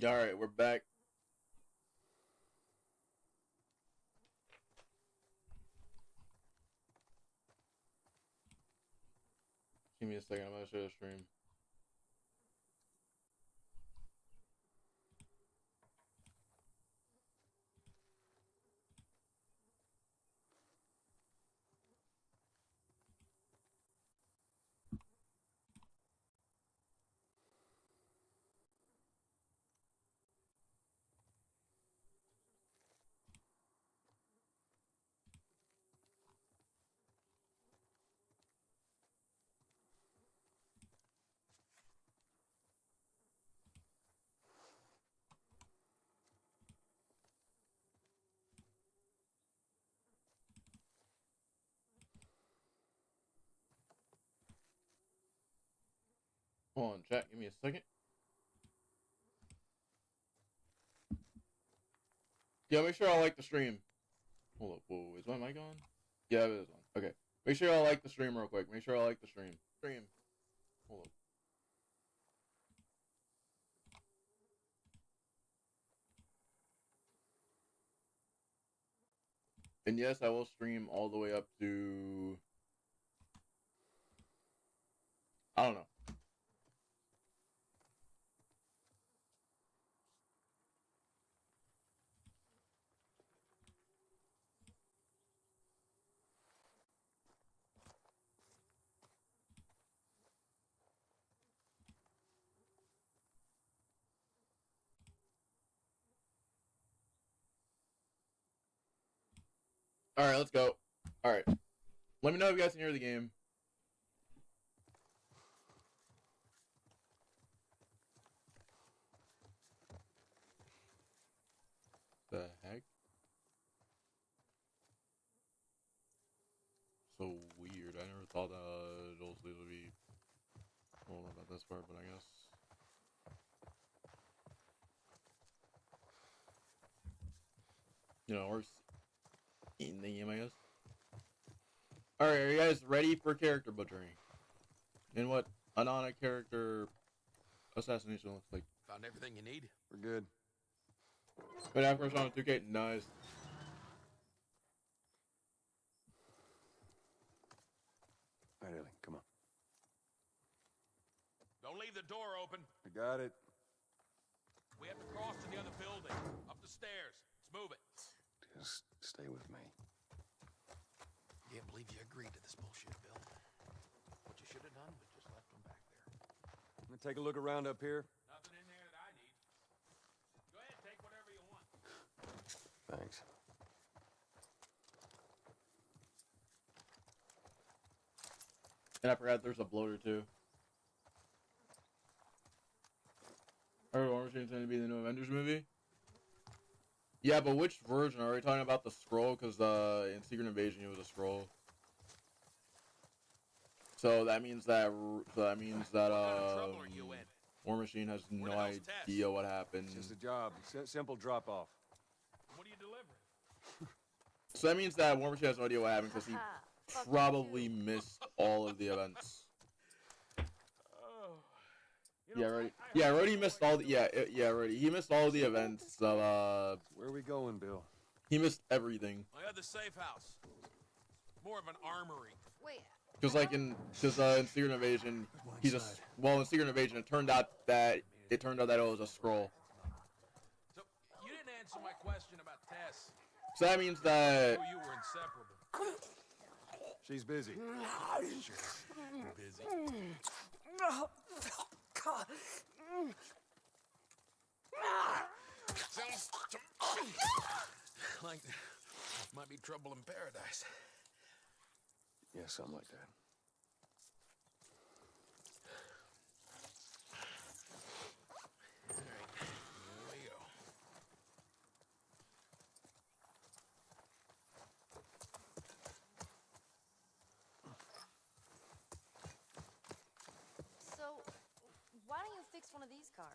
All right, we're back. Give me a second. I'm gonna share the stream. Hold on, chat. Give me a second. Yeah, make sure I like the stream. Hold up. Whoa, is my mic on? Yeah, it is on. Okay. Make sure I like the stream real quick. Make sure I like the stream. Hold up. And yes, I will stream all the way up to... I don't know. Alright, let's go. Alright. Let me know if you guys can hear the game. The heck? So weird. I never thought Joel Sleeves would be... I don't know about this part, but I guess... You know, we're in the game, I guess. Alright, are you guys ready for character butchering? And what an on a character assassination looks like. Found everything you need? We're good. But after on 2K, nice. All right, Ellie, come on. Don't leave the door open. I got it. We have to cross to the other building. Up the stairs. Let's move it. Just stay with me. Can't believe you agreed to this bullshit, Bill. What you should have done was just left them back there. I'm gonna take a look around up here. Nothing in there that I need. Go ahead, take whatever you want. Thanks. And I forgot there's a bloater too. Alright, War Machine's going to be the new Avengers movie? Yeah, but which version? Are we talking about the scroll? Because in Secret Invasion it was a scroll. So that means that War Machine has no idea what happened. It's just a job. Simple drop off. What are you delivering? So that means that War Machine has no idea what happened because he probably missed all of the events. Yeah, right. Yeah, Rhodey missed all the Rhodey. He missed all the events. So where are we going, Bill? He missed everything. My other safe house. More of an armory. Wait. Because in Secret Invasion, in Secret Invasion, it turned out that it was a scroll. So you didn't answer my question about Tess. So that means that You were inseparable. She's busy. Sure, busy. Sounds like there might be trouble in paradise. Yeah, something like that. All right, here we go. So, why don't you fix one of these cars?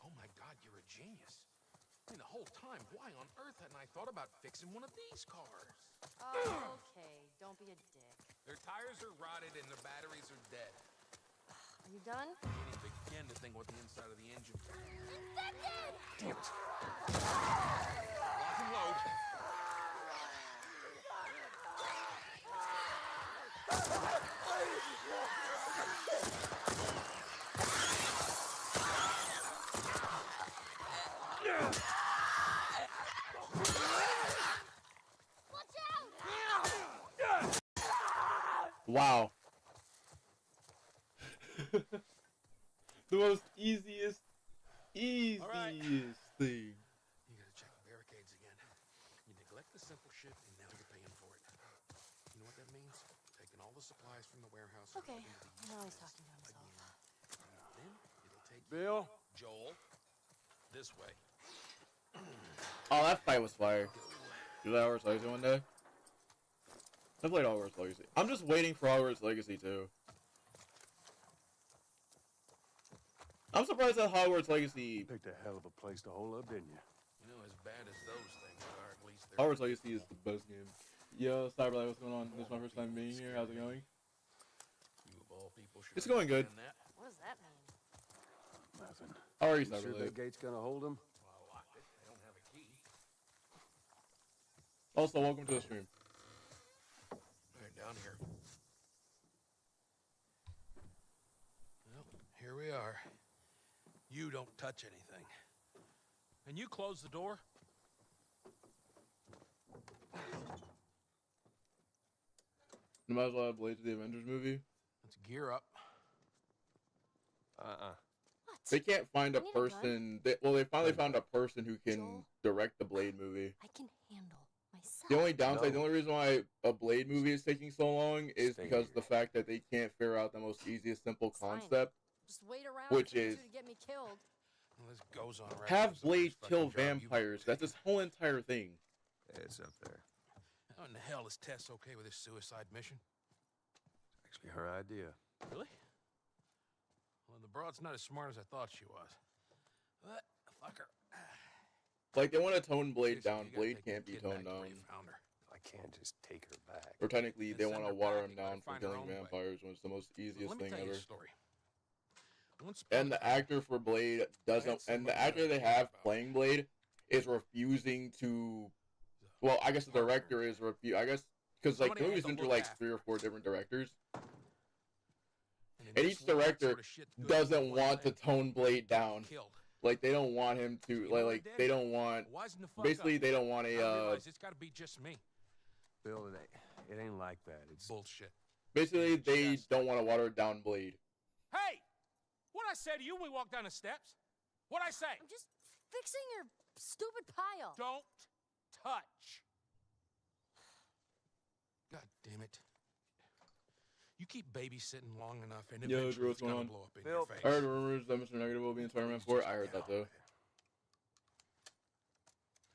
Oh my God, you're a genius. I mean, the whole time, why on earth hadn't I thought about fixing one of these cars? Oh, okay. Don't be a dick. Their tires are rotted and their batteries are dead. Are you done? I can't even begin to think what the inside of the engine... Infected! Damn it. Lock and load. Wow. The most easiest thing. You gotta check the barricades again. You neglect the simple shit, and now you're paying for it. You know what that means? Taking all the supplies from the warehouse. and Okay, putting them to now use he's talking to himself. Then it'll take Bill? Joel this way. Oh, that fight was fire. Do that Hogwarts Legacy one day? I played Hogwarts Legacy. I'm just waiting for Hogwarts Legacy too. I'm surprised that Hogwarts Legacy. Picked a hell of a place to hole up, didn't you? You know, as bad as those things are, at least they're Hogwarts Legacy is the best game. Yo, Cyberlight, what's going on? This is my first time being here. How's it going? You of all people should It's going good. understand that. What does that mean? Nothing. How are you, You sure Cyberlight? that gate's gonna hold him? Well, I locked it. I don't have a key. Also, welcome to the stream. All right, down here. Well, here we are. You don't touch anything. And you close the door? You might as well have Blade to the Avengers movie. Let's gear up. What? They can't find a I need a gun. person. They finally found a person who can Joel? direct the Blade movie. I can handle myself. The only downside, the No. only reason why a Blade movie is taking so long is Stay because here. the fact that they can't figure out the most easiest, simple Fine. concept. Just wait around Which for you is- two to get me killed. Well, this goes on record Have as the worst Blade fucking kill job you've vampires. ever That's his whole entire thing. It's up there. taken. How in the hell is Tess okay with this suicide mission? Actually, her idea. Really? Well, the broad's not as smart as I thought she was. But, fuck her. Like, they want to tone Blade Seriously, down. you gotta Blade take can't that be kid back toned to where down. you found her. I can't just take her back. Or technically, Then they send want her to water back him and let her down for find her killing own way. vampires when it's the most Let easiest me thing tell you ever. a story. Once upon And a the time, actor for Blade doesn't, and the actor they have playing Blade is refusing to. Well, I guess the director is I guess because like the Somebody had movie's to been through look like after 3 or 4 different directors, in and this each world, that director sort of shit good doesn't for one want to thing. tone Blade down. Killed. Like they don't want him So to you know what I like did? they don't want. Wisen the fuck Basically, up. they don't want I a. realize it's got to be just me. Bill, it ain't like that. It's Bullshit. Basically, they Just- don't want to water down Blade. Hey, what I say to you when we walk down the steps? What I say? I'm just fixing your stupid pile. Don't touch. God damn it. You keep babysitting long enough and Yo, eventually Drew, it's what's gonna going blow up in Bill, your face. I heard rumors that Mr. Negative will be in Spider-Man 4. I heard that too.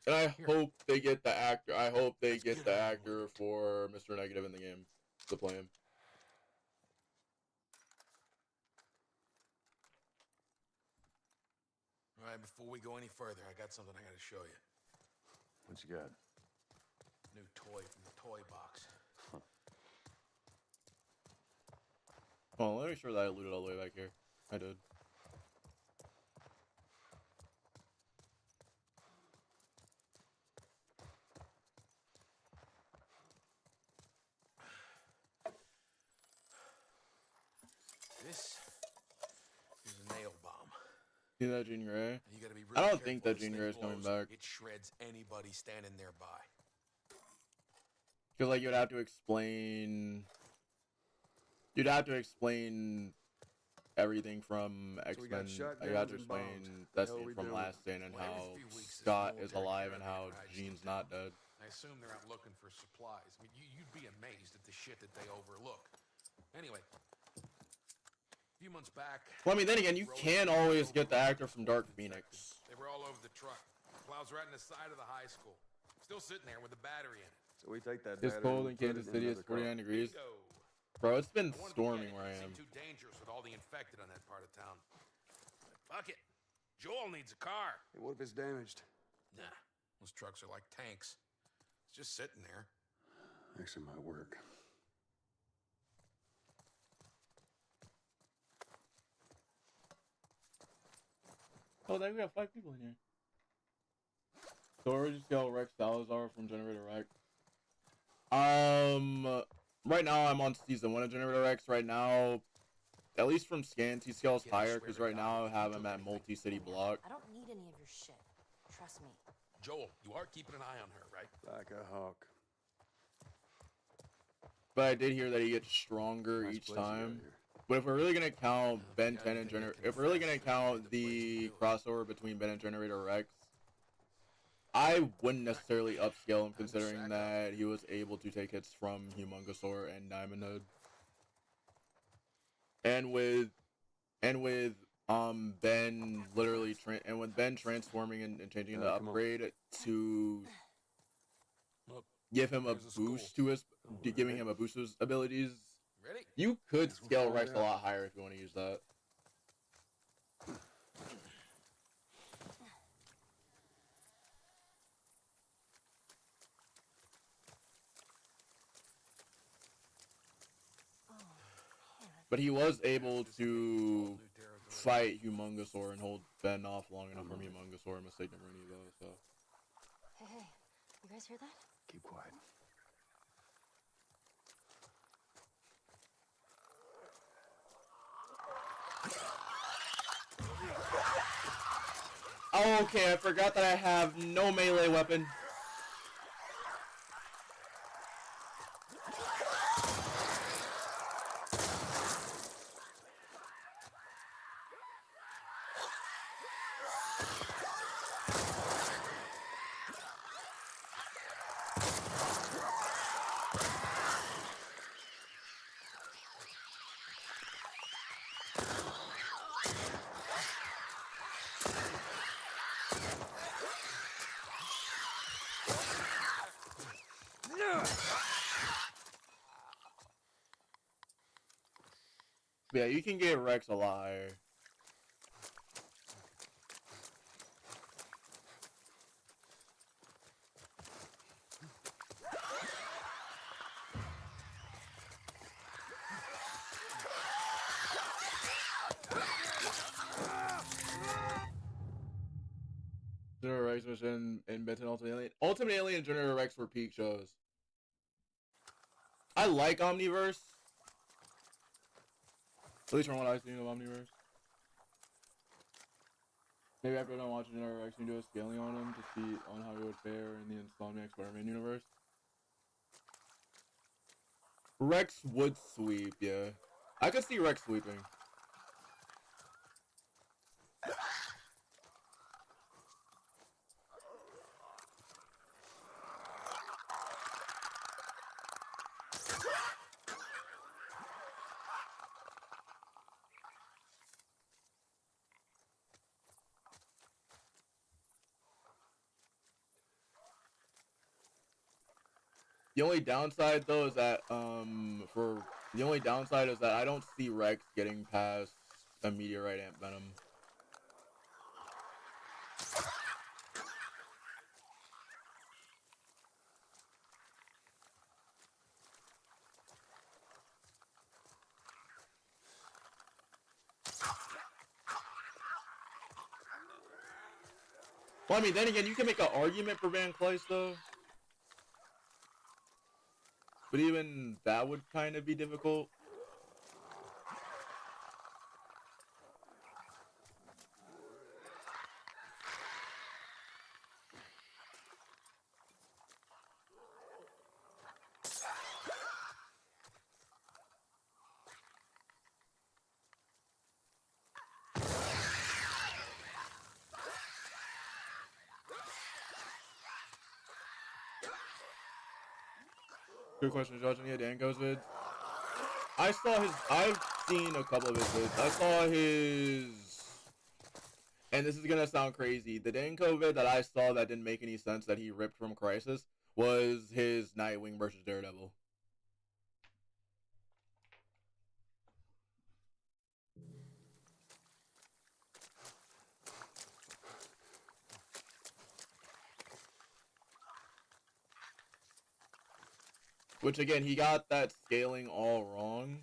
And I hope they get the actor. I hope they Let's get get the on with actor it. for Mr. Negative in the game to play him. All right, before we go any further, I got something I gotta show you. what you got? New toy from the toy box. Hold on, let me make sure that I looted all the way back here. I did. This is a nail bomb. See that Jean Grey? You gotta be I really don't think careful. that This Jean thing Grey's coming blows, back. It shreds anybody standing nearby. Because like you'd have to explain. You'd have to explain everything from So we got X-Men. You shotguns have to and explain bombs. that Hell scene we from doing? Last Stand and Well, every how few weeks there's Scott a is military alive and how caravan rides Jean's through not town. dead. I assume they're out looking for supplies. I mean, you'd be amazed at the shit that they overlook. Anyway, a few months back. Well, I mean, then again, you Road can crews always over get the to actor the from school Dark infected. Phoenix. They were all over the truck. Plows right in the side of the high school. Still sitting there with a battery in it. So we take that It's battery cold and in put it Kansas in City. It's another car. 49 degrees. Bingo. Bro, it's been I wanted to storming get it. where I It am. seemed too dangerous with all the infected on that part of town. Fuck it. Joel needs a car. Hey, what if it's damaged? Nah, those trucks are like tanks. It's just sitting there. Actually, might work. Oh, then we got 5 people in here. So where would you scale Rex Salazar from Generator Rex? Right now I'm on season 1 of Generator Rex. Right now, at least from scans, he scales Kid, I higher swear because to right God, now I if have you him took at anything, multi-city you block. I don't need any of your shit. Trust me. Joel, you are keeping an eye on her, right? Like a hawk. But I did hear that he gets stronger Nice each place you got time. here. But if we're really gonna count If Ben you got 10 and anything that Generator, can if we're really gonna fast, that'd count be the place to the do it. crossover between Ben and Generator Rex, I wouldn't necessarily upscale him considering sack up. that he was able to take hits from Humongosaur and Diamond Head. And with Ben literally with Ben transforming and changing the Come on. upgrade to Look, give him a here's the school. boost to his giving Alright. him a boost to his abilities, ready? you could Guess we'll scale find Rex a out. lot higher if you want to use that. But he was able to fight Humongosaur and hold Ben off long enough from Humongosaur and mistake number any though, so. Hey, you guys hear that? Keep quiet. Oh, okay, I forgot that I have no melee weapon. Yeah, you can get Rex a lot higher. Generator Rex mission in Benton Ultimate Alien. Ultimate Alien and Generator Rex were peak shows. I like Omniverse. At least from what I've seen of Omniverse. Maybe after I'm watching Generator Rex, you can do a scaling on him to see on how he would fare in the Insomniac Spider-Man universe. Rex would sweep, yeah. I could see Rex sweeping. The only downside though is that I don't see Rex getting past a Meteorite Ant Venom. Well, I mean, then again, you can make an argument for Van Cleist though. But even that would kind of be difficult. Good question, Judge. Any Dango's vids? I've seen a couple of his vids. I saw his, and this is gonna sound crazy. The Danko vid that I saw that didn't make any sense that he ripped from Crisis was his Nightwing versus Daredevil. Which again, he got that scaling all wrong.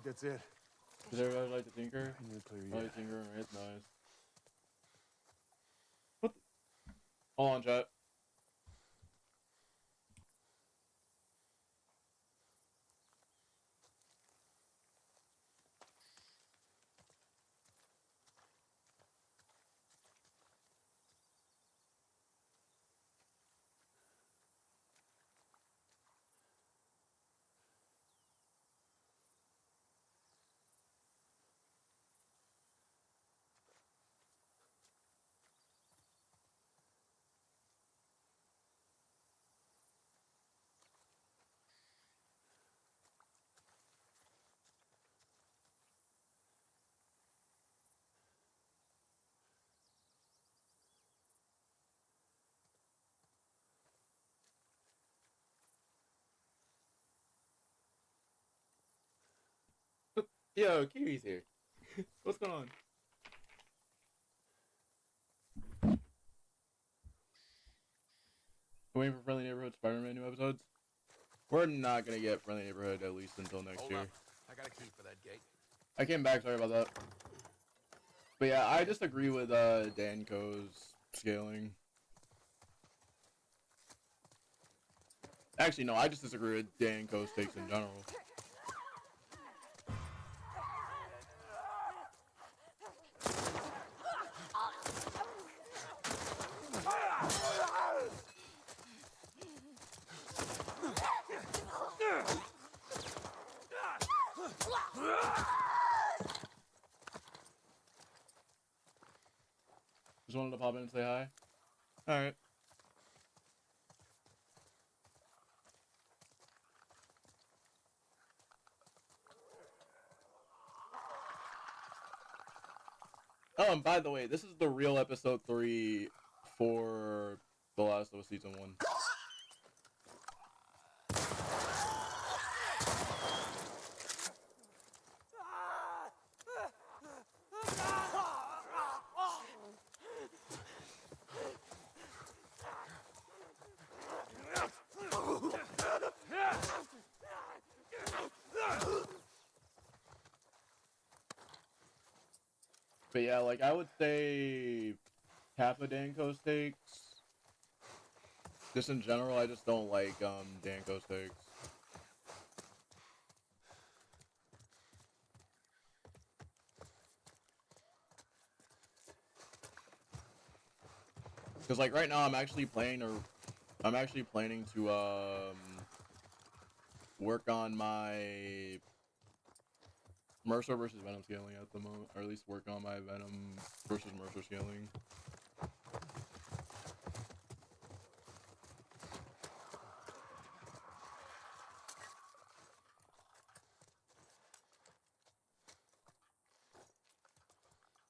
that's it. Does everybody like to tinker? I need to clear I you. like to tinker. It's nice. What? Hold on, chat. Yo, Kiwi's here. What's going on? Waiting for Friendly Neighborhood Spider-Man new episodes? We're not gonna get Friendly Neighborhood at least until next Hold year. up. I got a key for that gate. I came back, sorry about that. But yeah, I disagree with Danco's scaling. Actually, no, I just disagree with Danco's takes in general. Just wanted to pop in and say hi. Alright. Oh, and by the way, this is the real episode 3 for The Last of Us Season 1. But yeah, like, I would say half of Danco's takes. Just in general, I just don't like, Danco's takes. Because, like, right now I'm actually planning to, work on my Mercer versus Venom scaling at the moment, or at least work on my Venom versus Mercer scaling.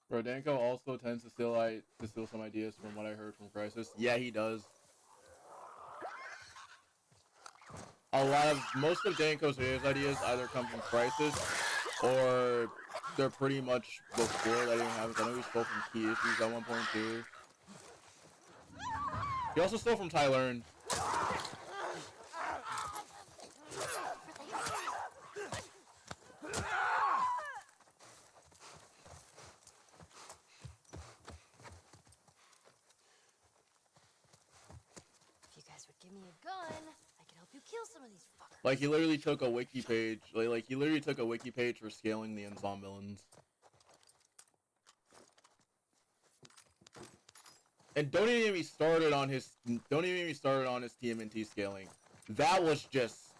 Bro, Danko also tends to steal some ideas from what I heard from Crisis. Yeah, he does. Most of Danko's ideas either come from Crisis, or they're pretty much before letting him have it. I know he stole from Key Issues at one point too. He also stole from Tylern. If you guys would give me a gun, I could help you kill some of these fuckers. Like, he literally took a wiki page. Like he literally took a wiki page for scaling the Ensom villains. And don't even get me started on his TMNT scaling. That was just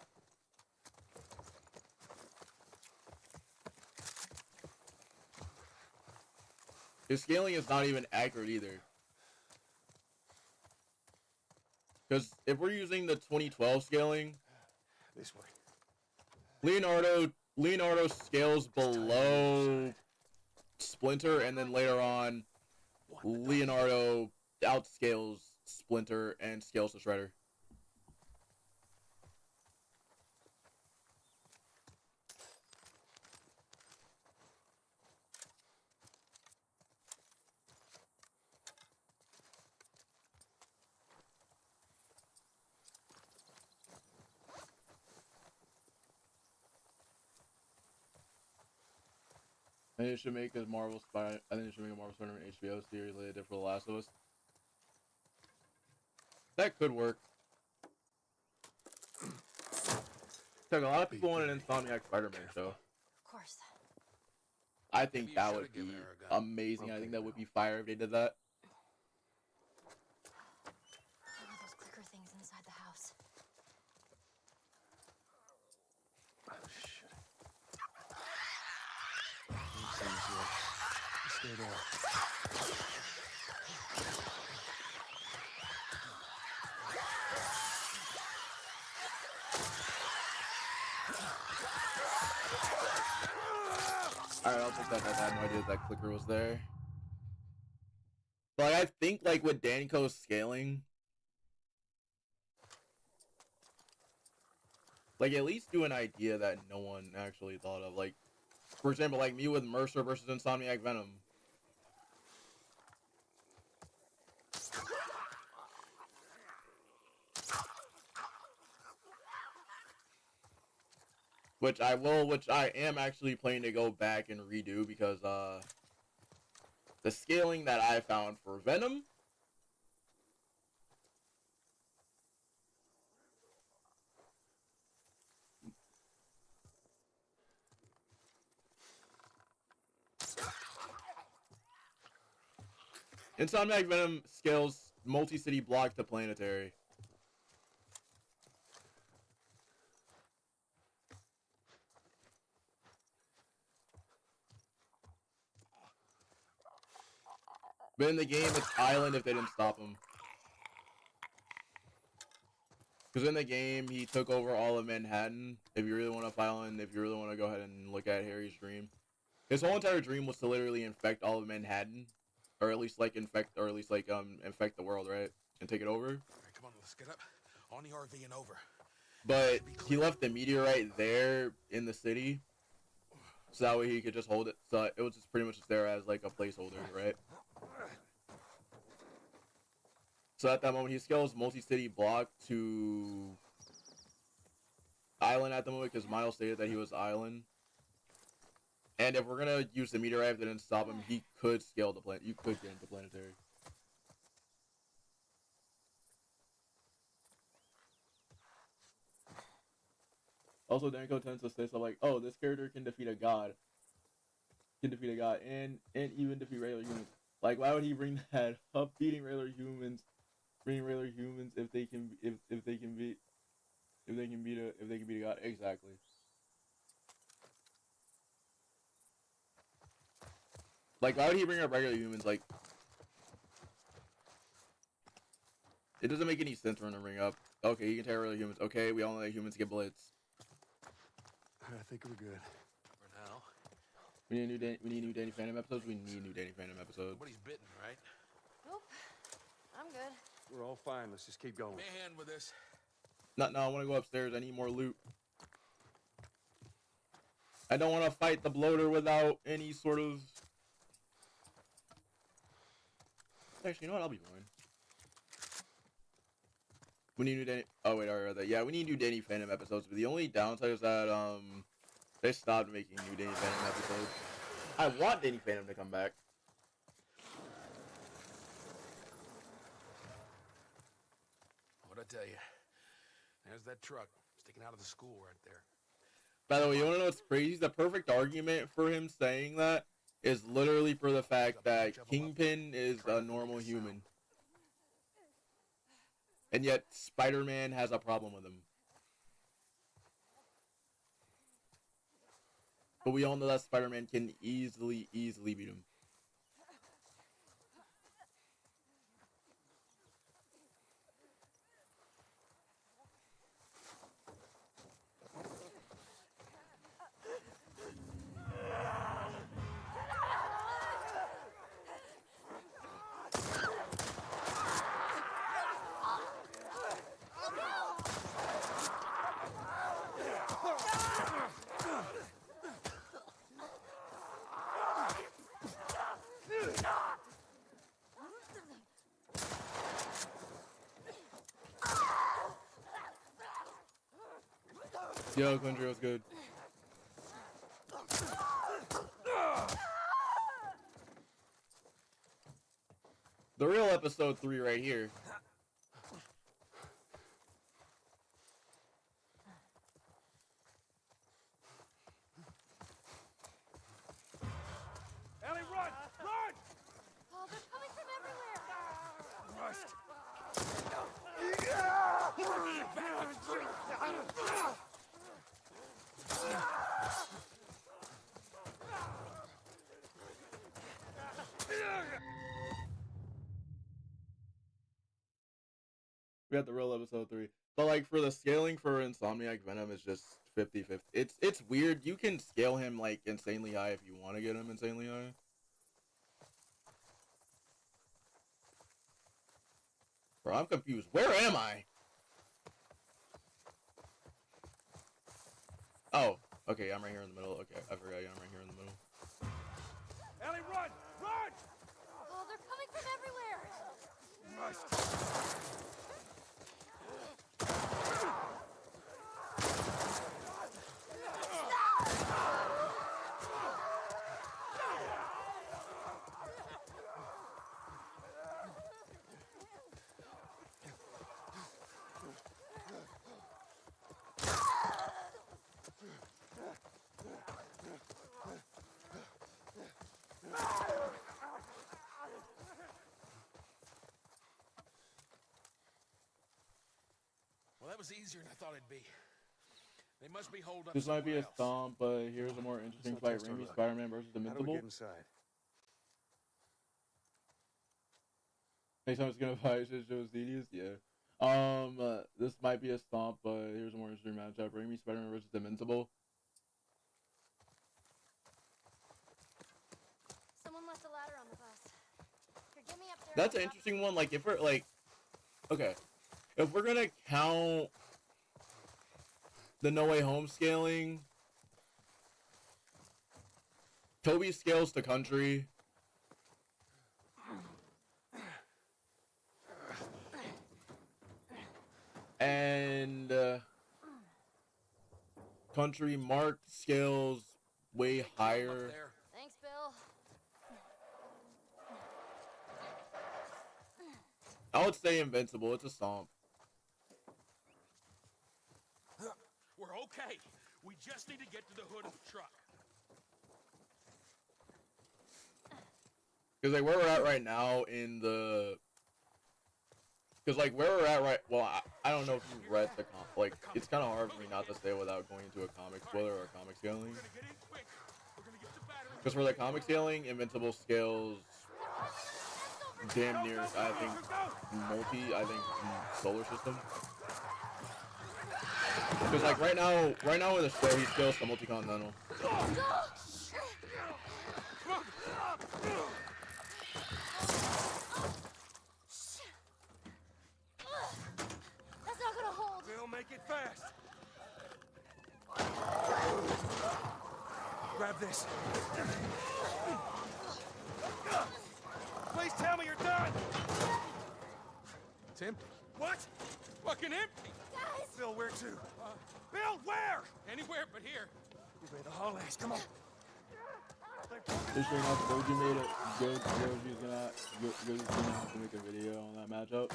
his scaling is not even accurate either. Because if we're using the 2012 scaling, This way. Leonardo scales below Splinter, and then later on, Leonardo outscales Splinter and scales to Shredder. I think it should make a Marvel Spider. I think it should make a Marvel Spider-Man HBO series like they did for The Last of Us. That could work. Like, a lot of people want an Insomniac Spider-Man show. Of course. I think Maybe you that should've would be given her a gun. amazing. I think that would be fire if they did that. There are those clicker things inside the house. Oh, shit. Stay there. Alright, I'll take that. I had no idea that clicker was there. But like, I think like with Danco's scaling, like at least do an idea that no one actually thought of. Like, for example, like me with Mercer versus Insomniac Venom. Which I am actually planning to go back and redo because the scaling that I found for Venom Insomniac Venom scales multi-city block to planetary. But in the game, it's Island if they didn't stop him. Because in the game, he took over all of Manhattan. If you really want to file in, if you really want to go ahead and look at Harry's dream. His whole entire dream was to literally infect all of Manhattan. Or at least, like, infect the world, right? And take it over. All right, come on, let's get up. On the RV and over. But he left the meteorite there in the city. So that way he could just hold it. So it was just pretty much just there as, like, a placeholder, right? So at that moment, he scales multi-city block to Island at the moment because Miles stated that he was Island. And if we're gonna use the meteorite that didn't stop him, he could scale the planet. You could get into planetary. Also, Danko tends to say stuff like, "Oh, this character can defeat a god, and even defeat regular humans." Like, why would he bring that up? Beating regular humans if they can beat a god. Exactly. Like, why would he bring up regular humans? Like, it doesn't make any sense for him to bring up. Okay, you can take regular humans. Okay, we all know that humans get blitz. I think we're good. For now. We need new Danny Phantom episodes. We need new Danny Phantom episodes. Nobody's bitten, right? Nope. I'm good. We're all fine. Let's just keep going. Give me a hand with this. No, I want to go upstairs. I need more loot. I don't want to fight the bloater without any sort of... Actually, you know what? I'll be fine. We need new Danny... Oh, wait, alright. Yeah, we need new Danny Phantom episodes. But the only downside is that, they stopped making new Danny Phantom episodes. I want Danny Phantom to come back. What'd I tell you? There's that truck sticking out of the school right there. By the way, you want to know what's crazy? The perfect argument for him saying that is literally for the fact that Kingpin is a normal human. And yet, Spider-Man has a problem with him. But we all know that Spider-Man can easily beat him. Yo, Quindry was good. The real episode 3 right here. Ellie, run! Run! Oh, they're coming from everywhere. Rust! We got the real episode 3. But like for the scaling for Insomniac Venom is just 50-50. It's weird. You can scale him like insanely high if you want to get him insanely high. Bro, I'm confused. Where am I? Oh, okay, I'm right here in the middle. Okay, I forgot I'm right here in the middle. Ellie, run! Run! Oh, they're coming from everywhere. Rust! Well, that was easier than I thought it'd be. They must be holed up This might be a somewhere else. stomp, but here's a more interesting not fight. test our Raimi luck. Spider-Man versus How do we Invincible. get inside? Next time it's gonna fight Joe's Genius, yeah. This might be a stomp, but here's a more interesting matchup. Raimi Spider-Man versus Invincible. Someone left a ladder on the bus. Here, get me up there. That's an interesting one. Like if we're like, okay, if we're gonna count the No Way Home scaling, Toby scales to country. And country Mark scales way Up higher. there. Thanks, Bill. I would say Invincible. It's a stomp. We're okay. We just need to get to the hood of the truck. Because like where we're at right now in the, because like where we're at right, well I don't know if you've read the like it's kind of hard for me not to say without going into a comic spoiler or a comic scaling. We're gonna get in quick. We're gonna get the battery. Because for the comic scaling, Invincible scales damn near I think solar system. Because like right now in the show he scales the multi-continental. That's not gonna hold. Bill, make it fast. Grab this. Please tell me you're done. It's empty. What? Fucking empty. Guys! Bill, where to? Bill, where? Anywhere but here. You made the hallways. Come on. Just sure enough, Goji made it. Goji's gonna have to make a video on that matchup.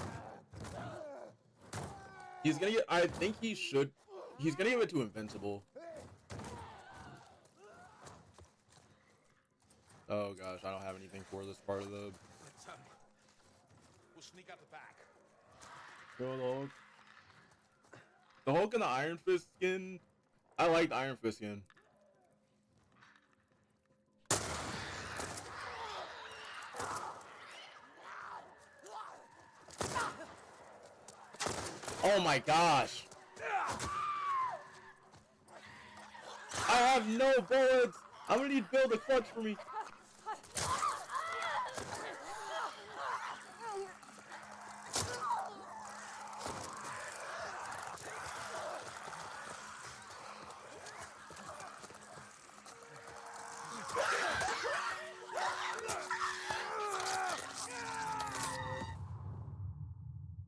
He's gonna get. I think he should. He's gonna give it to Invincible. Oh gosh, I don't have anything for this part of the. Let's, we'll sneak out the back. Kill the Hulk. The Hulk and the Iron Fist skin. I like the Iron Fist skin. Oh my gosh. I have no bullets. I'm gonna need Bill to clutch for me.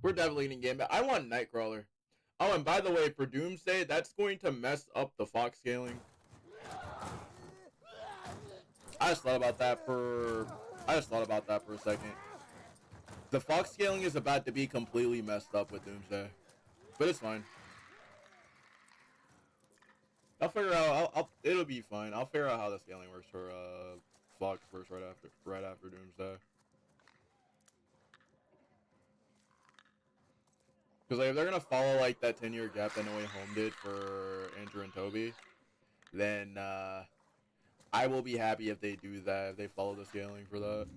We're definitely in game, but I want Nightcrawler. Oh, and by the way, for Doomsday, that's going to mess up the Fox scaling. I just thought about that for a second. The Fox scaling is about to be completely messed up with Doomsday, but it's fine. I'll figure out. It'll be fine. I'll figure out how the scaling works for Fox first, right after Doomsday. Because like, if they're gonna follow like that 10-year gap that No Way Home did for Andrew and Toby, then I will be happy if they do that. If they follow the scaling for that.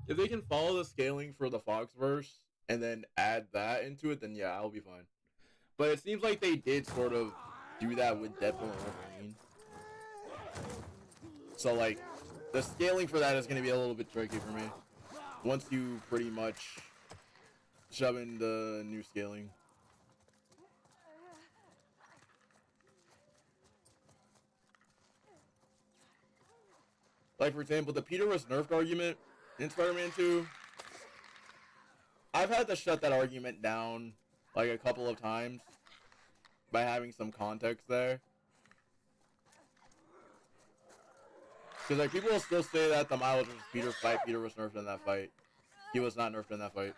If they can follow the scaling for the Foxverse and then add that into it, then yeah, I'll be fine. But it seems like they did sort of do that with Deadpool and Wolverine. So like, the scaling for that is going to be a little bit tricky for me. Once you pretty much shove in the new scaling. Like for example, the Peter was nerfed argument in Spider-Man 2, I've had to shut that argument down like a couple of times by having some context there. Because like people will still say that the Miles versus Peter fight, Peter was nerfed in that fight. He was not nerfed in that fight.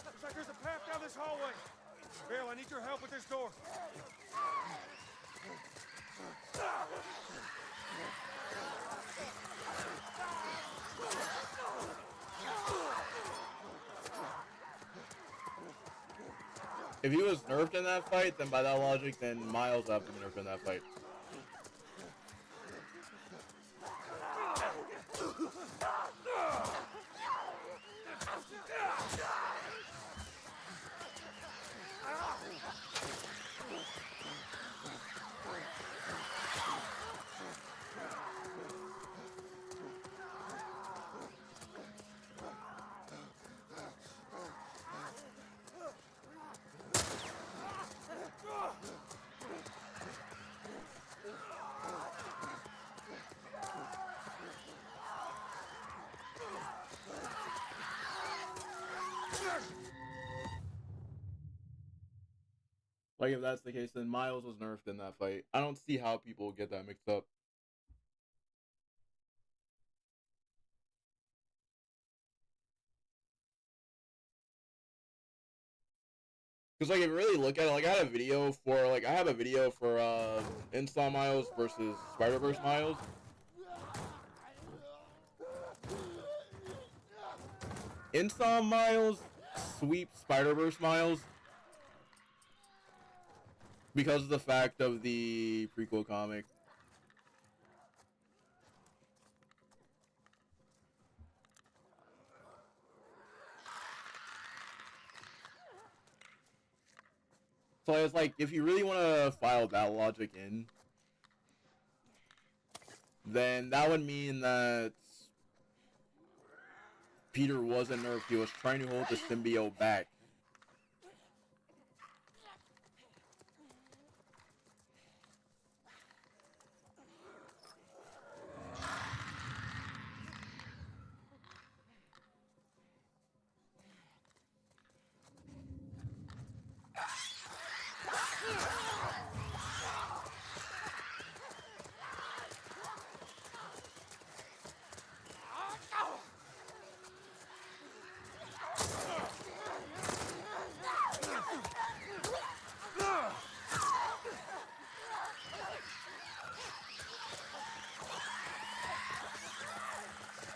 Looks like there's a path down this hallway. Bill, I need your help with this door. If he was nerfed in that fight, then by that logic, then Miles would have to be nerfed in that fight. Like, if that's the case, then Miles was nerfed in that fight. I don't see how people get that mixed up. Because, like, if you really look at it, like, I have a video for, Install Miles versus Spider-Verse Miles. Install Miles sweeps Spider-Verse Miles because of the fact of the prequel comic. So it's like, if you really want to file that logic in, then that would mean that Peter wasn't nerfed. He was trying to hold the symbiote back.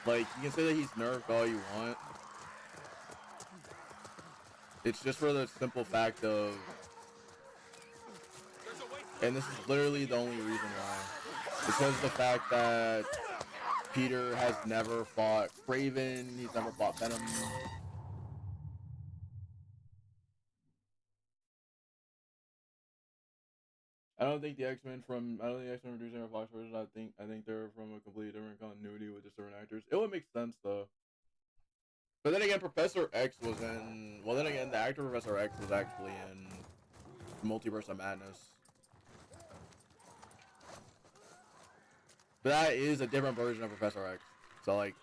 Like, you can say that he's nerfed all you want. It's just for the simple fact of, and this is literally the only reason why, because the fact that Peter has never fought Kraven, he's never fought Venom. I don't think the X-Men from producing a Fox version. I think they're from a completely different continuity with just different actors. It would make sense though. But then again, Professor X was in. Well, then again, the actor Professor X was actually in Multiverse of Madness. But that is a different version of Professor X. So like.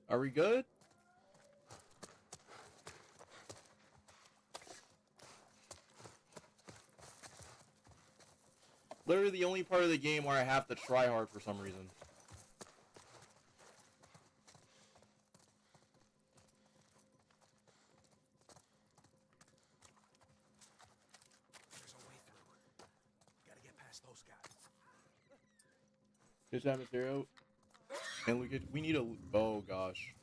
Are we good? Literally the only part of the game where I have to try hard for some reason. There's a way through. Gotta get past those guys. Just have Mysterio. And we need a, oh gosh.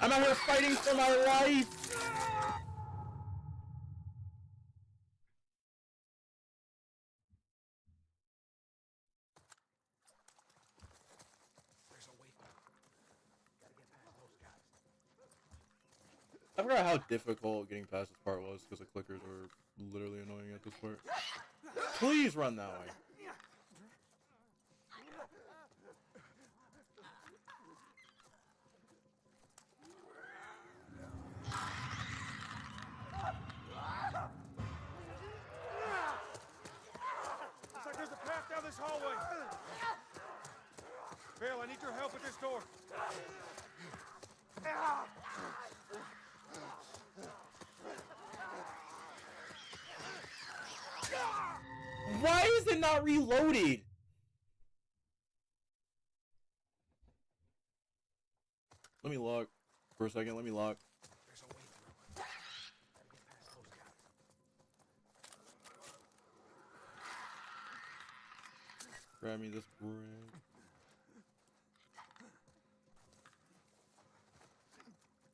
I'm out here fighting for my life! There's a way through. Gotta get past those guys. I forgot how difficult getting past this part was because the clickers were literally annoying at this part. Please run that way. Looks like there's a path down this hallway. Bill, I need your help at this door. Why is it not reloaded? Let me look for a second. Let me look. There's a way through. Gotta get past those guys. Grab me this brick.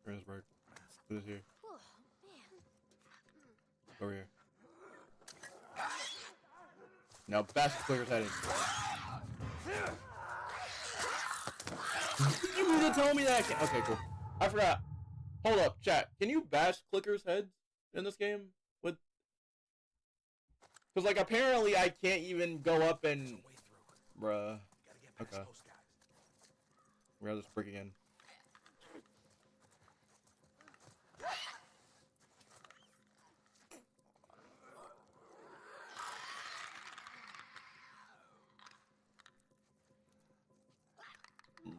Grab this brick. Put this here. Oh, man. Over here. Now bash the clicker's head in. You need to tell me that. Okay, cool. I forgot. Hold up, chat. Can you bash clickers' heads in this game? With? Because like apparently I can't even go up and. There's a way through. Bruh. Gotta get past Okay. those guys. Grab this brick again.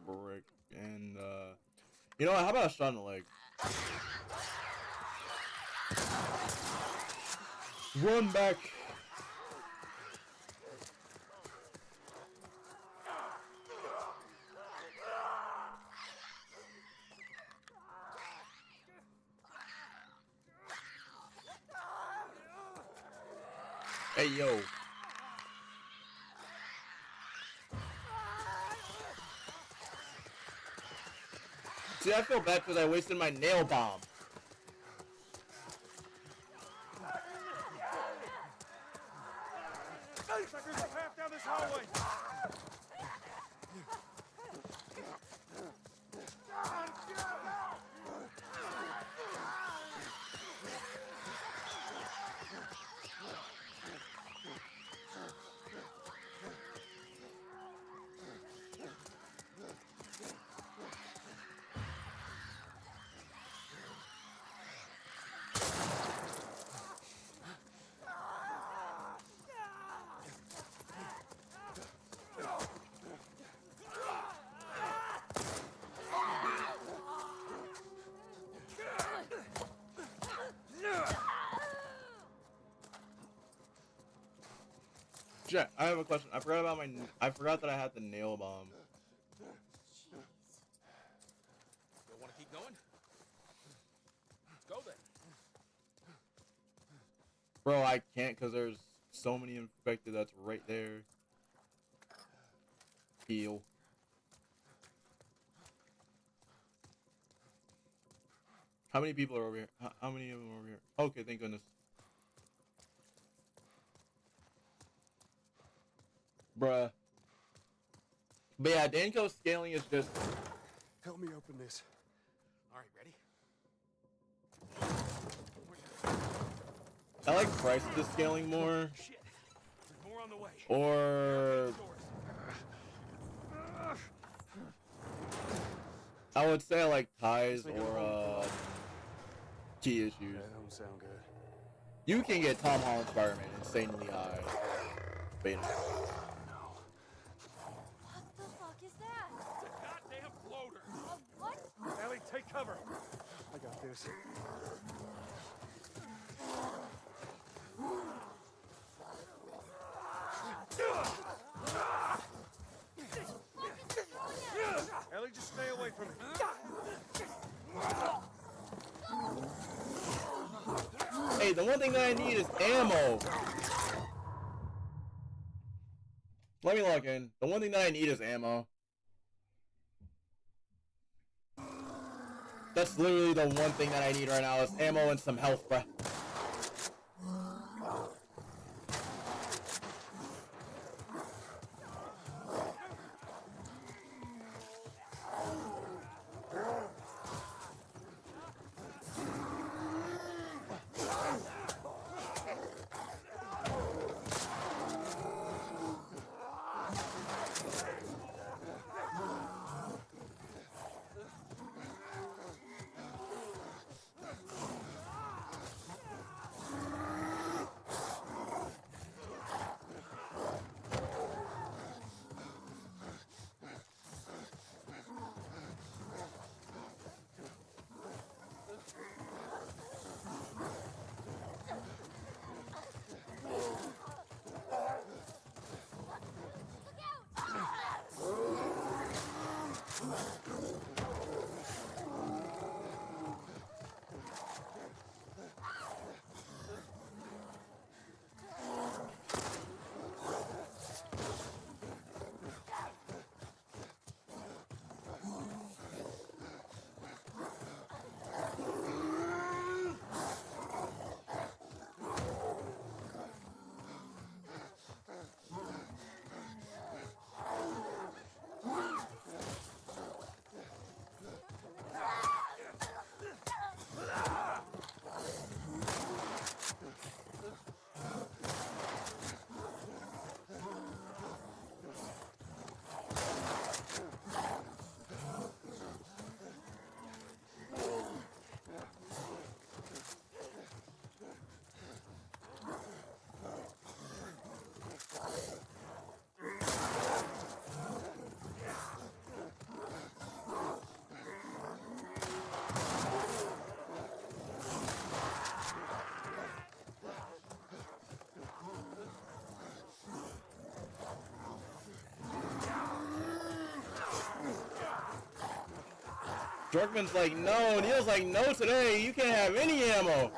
Brick and you know what, how about a shot in the leg? Run back. Hey, yo. See, I feel bad because I wasted my nail bomb. Suckers up half down this hallway. Jack, I have a question. I forgot about I forgot that I had the nail bomb. Still want to keep going? Let's go then. Bro, I can't because there's so many infected that's right there. Heal. How many people are over here? How many of them are over here? Okay, thank goodness. Bruh. But yeah, Danko's scaling is just... Help me open this. All right, ready? I like Bryce's scaling more. Shit. There's more on the way. Or... I would say I like Ty's or Key Issues. That don't sound good. You can get Tom Holland Spider-Man insanely high. Beta. What the fuck is that? It's a goddamn floater. What? Ellie, take cover. I got this. Ellie, just stay away from me. Hey, the one thing that I need is ammo. Let me log in. The one thing that I need is ammo. That's literally the one thing that I need right now is ammo and some health, bruh. Jorkman's like, no. Neil's like, no today. You can't have any ammo.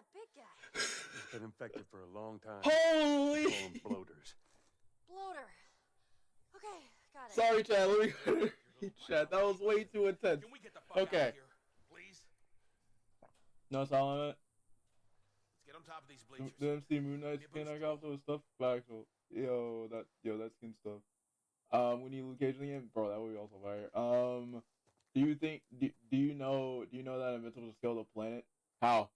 that big guy? Been infected for a long time. Holy! Call 'em bloaters. Bloater. Okay, got it. Sorry, Chad. Let me chat. That was way too intense. Can we get the fuck out Okay. of here, please? No silent. Let's get on top of these bleachers. The MC Moon Knight skin I got those stuff back. So yo, that skin stuff. We need location again, bro. That would be also fire. Do you think? Do you know that Invincible to scale the planet? How?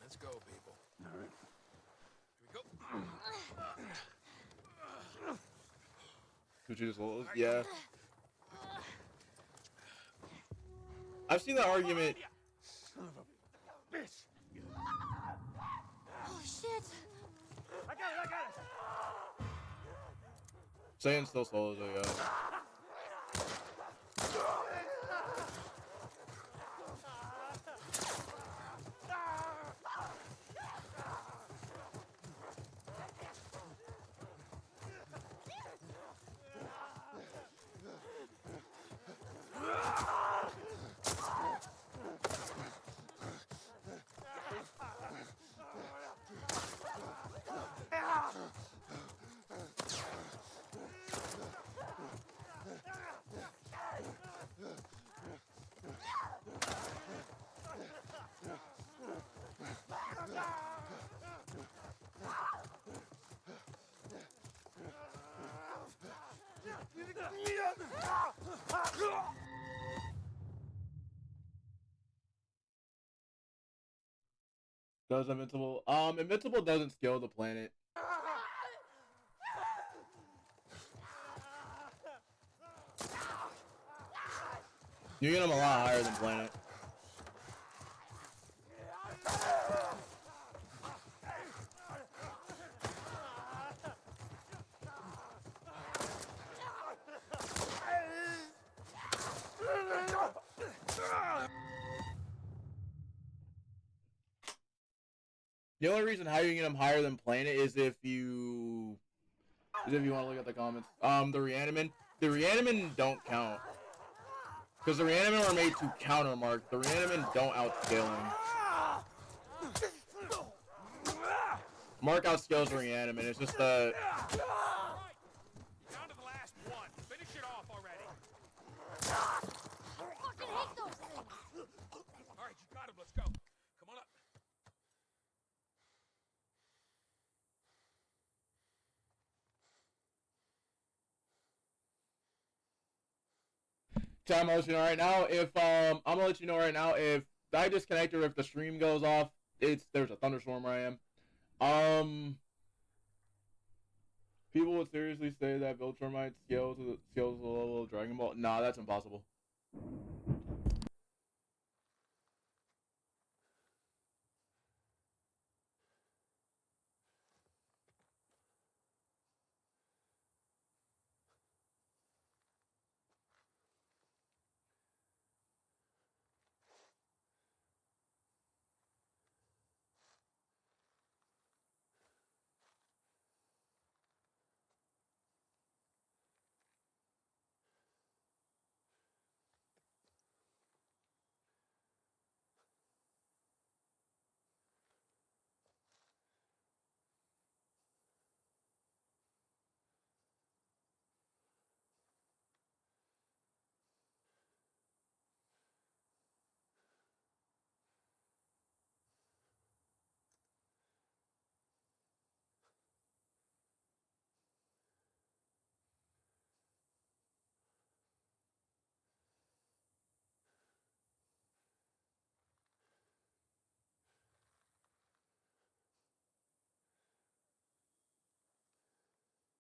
Let's go, people. All right. Here we go. Did you just hold? Yeah. I've seen that argument. Son of a bitch. Oh shit! I got it. Saying still solos, I guess. Does Invincible? Invincible doesn't scale the planet. You get him a lot higher than planet. The only reason how you can get him higher than planet is if you want to look at the comments. The reanimin don't count. Because the reanimin are made to counter Mark. The reanimin don't outscale him. Mark outscales the reanimin. It's just Down to the last one. Finish it off already. I fucking hate those things. All right, you got him. Let's go. Come on up. I'm gonna let you know right now if I disconnect or if the stream goes off, there's a thunderstorm where I am. People would seriously say that Viltrumite scales to the level of Dragon Ball. Nah, that's impossible.